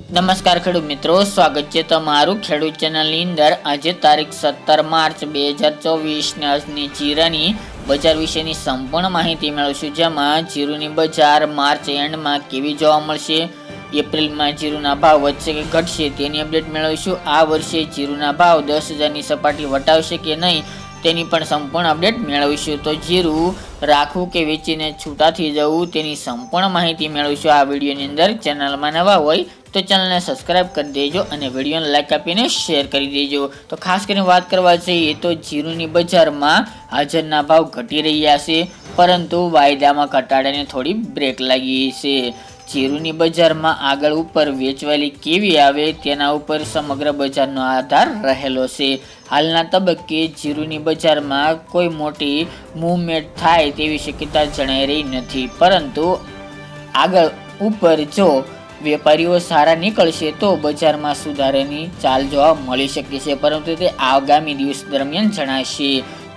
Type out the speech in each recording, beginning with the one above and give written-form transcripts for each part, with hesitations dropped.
નમસ્કાર ખેડૂત મિત્રો, સ્વાગત છે તમારું ખેડૂત ચેનલની અંદર। આજે તારીખ 17 માર્ચ 2024 આજની જીરાની બજાર વિશેની સંપૂર્ણ માહિતી મેળવશું, જેમાં જીરુની બજાર માર્ચ એન્ડમાં કેવી જોવા મળશે, એપ્રિલમાં જીરુના ભાવ વધશે કે ઘટશે તેની અપડેટ મેળવીશું। આ વર્ષે જીરુના ભાવ 10,000ની સપાટી વટાવશે કે નહીં તેની પણ સંપૂર્ણ અપડેટ મેળવીશું। તો જીરું રાખવું કે વેચીને છૂટા થઈ જવું તેની સંપૂર્ણ માહિતી મેળવીશું આ વિડીયોની અંદર। ચેનલમાં નવા હોય તો ચેનલને સબસ્ક્રાઇબ કરી દેજો અને વિડીયોને લાઇક આપીને શેર કરી દેજો। તો ખાસ કરીને વાત કરવા જઈએ તો જીરુની બજારમાં હાજરના ભાવ ઘટી રહ્યા છે, પરંતુ વાયદામાં ઘટાડાને થોડી બ્રેક લાગી છે। જીરુની બજારમાં આગળ ઉપર વેચવાલી કેવી આવે તેના ઉપર સમગ્ર બજારનો આધાર રહેલો છે। હાલના તબક્કે જીરુની બજારમાં કોઈ મોટી મૂવમેન્ટ થાય તેવી શક્યતા જણાઈ રહી નથી, પરંતુ આગળ ઉપર જો વેપારીઓ સારા નીકળશે તો બજારમાં સુધારાની ચાલ જોવા મળી શકે છે, પરંતુ તે આગામી દિવસ દરમિયાન જણાશે।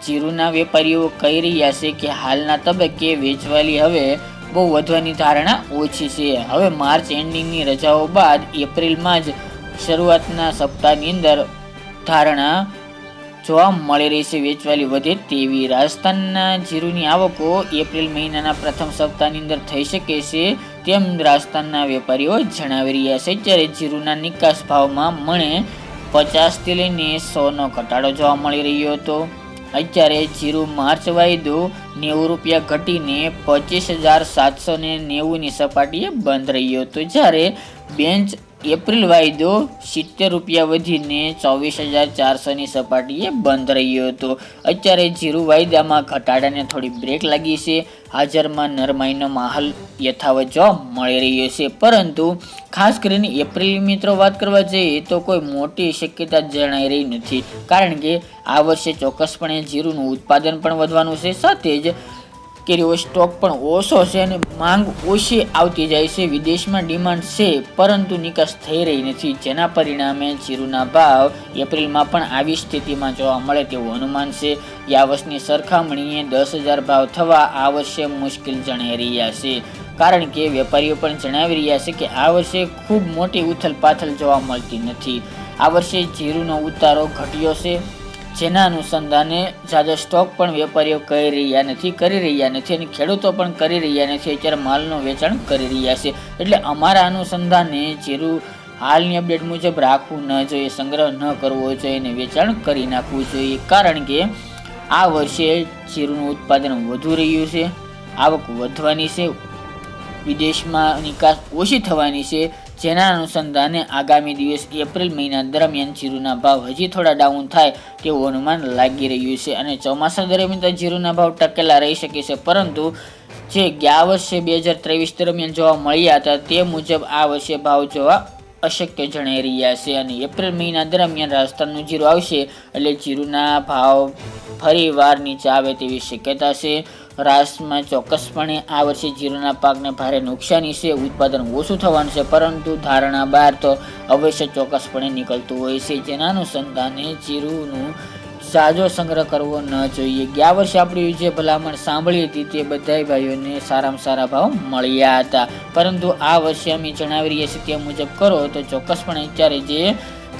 જીરુના વેપારીઓ કહી રહ્યા છે કે હાલના તબક્કે વેચવાલી હવે બહુ વધવાની ધારણા ઓછી છે। હવે માર્ચ એન્ડિંગની રજાઓ બાદ એપ્રિલમાં જ શરૂઆતના સપ્તાહની અંદર ધારણા જોવા મળી રહી છે વેચવાલી વધે તેવી। રાજસ્થાનના જીરુની આવકો એપ્રિલ મહિનાના પ્રથમ સપ્તાહની અંદર થઈ શકે છે તેમ રાજસ્થાનના વેપારીઓ જણાવી રહ્યા છે। જ્યારે જીરુના નિકાસ ભાવમાં મણે 50 થી લઈને 100નો ઘટાડો જોવા મળી રહ્યો હતો। અત્યારે જીરું માર્ચ વાયદો 90 રૂપિયા ઘટીને 25,790ની સપાટીએ બંધ રહ્યો હતો, જ્યારે બેન્ચ એપ્રિલ વાયદો 70 રૂપિયા વધીને 24,400ની સપાટીએ બંધ રહ્યો હતો। અત્યારે જીરું વાયદામાં ઘટાડાને થોડી બ્રેક લાગી છે। હાજરમાં નરમાઈનો માહોલ યથાવત જોવા મળી રહ્યો છે, પરંતુ ખાસ કરીને એપ્રિલ મિત્રો વાત કરવા જઈએ તો કોઈ મોટી શક્યતા જણાઈ રહી નથી, કારણ કે આ વર્ષે ચોક્કસપણે જીરુનું ઉત્પાદન પણ વધવાનું છે, સાથે જ કેરીઓ સ્ટોક પણ ઓછો છે અને માંગ ઓછી આવતી જાય છે। વિદેશમાં ડિમાન્ડ છે પરંતુ નિકાસ થઈ રહી નથી, જેના પરિણામે જીરુના ભાવ એપ્રિલમાં પણ આવી સ્થિતિમાં જોવા મળે તેવું અનુમાન છે। ગયા વર્ષની સરખામણીએ 10,000 ભાવ થવા આ વર્ષે મુશ્કેલ જણાઈ રહ્યા છે, કારણ કે વેપારીઓ પણ જણાવી રહ્યા છે કે આ વર્ષે ખૂબ મોટી ઉથલ પાથલ જોવા મળતી નથી। આ વર્ષે જીરુનો ઉતારો ઘટ્યો છે, જેના અનુસંધાને જાજો સ્ટોક પણ વેપારીઓ કરી રહ્યા નથી અને ખેડૂતો પણ કરી રહ્યા નથી, અત્યારે માલનું વેચાણ કરી રહ્યા છે। એટલે અમારા અનુસંધાને જીરું હાલની અપડેટ મુજબ રાખવું ન જોઈએ, સંગ્રહ ન કરવો જોઈએ અને વેચાણ કરી નાખવું જોઈએ, કારણ કે આ વર્ષે જીરુનું ઉત્પાદન વધુ રહ્યું છે, આવક વધવાની છે, વિદેશમાં નિકાસ ઓછી થવાની છે, જેના અનુસંધાને આગામી દિવસ એપ્રિલ મહિના દરમિયાન જીરુના ભાવ હજી થોડા ડાઉન થાય તેવું અનુમાન લાગી રહ્યું છે અને ચોમાસા દરમિયાન જીરુના ભાવ ટકેલા રહી શકે છે, પરંતુ જે ગયા વર્ષે 2023 દરમિયાન જોવા મળ્યા હતા તે મુજબ આ વર્ષે ભાવ જોવા અશક્ય જણાઈ રહ્યા છે। અને એપ્રિલ મહિના દરમિયાન રાજસ્થાનનું જીરું આવશે એટલે જીરુના ભાવ ફરી વાર નીચે આવે તેવી શક્યતા છે। રાજસ્થાનમાં ચોક્કસપણે આ વર્ષે જીરુના પાકને ભારે નુકસાની છે, ઉત્પાદન ઓછું થવાનું છે, પરંતુ ધારણા બહાર તો અવશ્ય ચોક્કસપણે નીકળતું હોય છે, જેના અનુસંધાને જીરુનું સાજો સંગ્રહ કરવો ન જોઈએ। ગયા વર્ષે આપણી જે ભલામણ સાંભળી હતી તે બધા ભાઈઓને સારામાં સારા ભાવ મળ્યા હતા, પરંતુ આ વર્ષે અમે જણાવી રહ્યા છીએ તે મુજબ કરો તો ચોક્કસપણે અત્યારે જે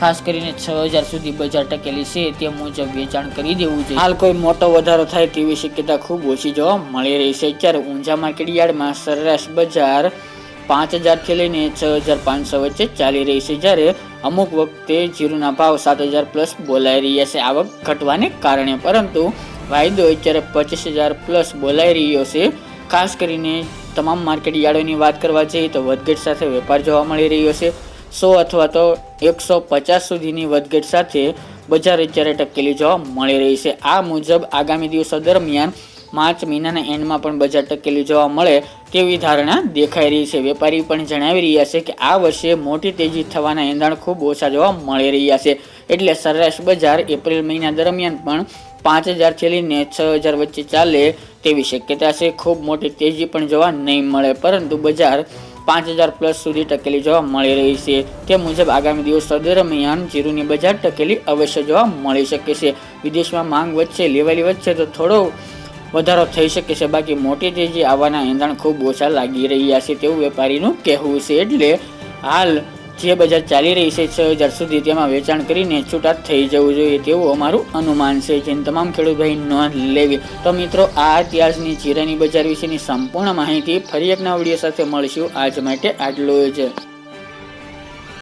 ખાસ કરીને 6,000 સુધી બજાર ટકેલી છે તે મુજબ વેચાણ કરી દેવું જોઈએ। હાલ કોઈ મોટો વધારો થાય તેવી શક્યતા ખૂબ ઓછી જોવા મળી રહી છે। અત્યારે ઊંઝા માર્કેટ યાર્ડમાં સરેરાશ બજાર 5,000 થી લઈને 6,500 વચ્ચે ચાલી રહી છે, જ્યારે અમુક વખતે જીરુના ભાવ 7,000 પ્લસ બોલાઈ રહ્યા છે આવક ઘટવાને કારણે, પરંતુ વાયદો અત્યારે 25,000 પ્લસ બોલાઈ રહ્યો છે। ખાસ કરીને તમામ માર્કેટ યાર્ડોની વાત કરવા જઈએ તો વધઘટ સાથે વેપાર જોવા મળી રહ્યો છે। 100 અથવા તો 150 સુધીની વધઘટ સાથે બજાર અત્યારે ટકેલી જોવા મળી રહી છે। આ મુજબ આગામી દિવસો દરમિયાન માર્ચ મહિનાના એન્ડમાં પણ બજાર ટકેલી જોવા મળે તેવી ધારણા દેખાઈ રહી છે। વેપારી પણ જણાવી રહ્યા છે કે આ વર્ષે મોટી તેજી થવાના એંધાણ ખૂબ ઓછા જોવા મળી રહ્યા છે, એટલે સરેરાશ બજાર એપ્રિલ મહિના દરમિયાન પણ 5,000 થી લઈને 6,000 વચ્ચે ચાલે તેવી શક્યતા છે। ખૂબ મોટી તેજી પણ જોવા નહીં મળે, પરંતુ બજાર 5,000 પ્લસ સુધી ટકેલી જોવા મળી રહી છે। તે મુજબ આગામી દિવસો દરમિયાન જીરુની બજાર ટકેલી અવશ્ય જોવા મળી શકે છે। વિદેશમાં માંગ વધશે, લેવાલી વધશે તો થોડો વધારો થઈ શકે છે, બાકી મોટી તેજી આવવાના એંધાણ ખૂબ ઓછા લાગી રહ્યા છે તેવું વેપારીનું કહેવું છે। એટલે હાલ જે બજાર ચાલી રહી છે 6,000 સુધી, તેમાં વેચાણ કરીને છૂટા થઈ જવું જોઈએ તેવું અમારું અનુમાન છે, જેની તમામ ખેડૂત ભાઈ નોંધ લેવી. તો મિત્રો, આ ત્યારની જીરાની બજાર વિશેની સંપૂર્ણ માહિતી ફરી એક નવા વિડીયો સાથે મળીશું. આજ માટે આટલું જ.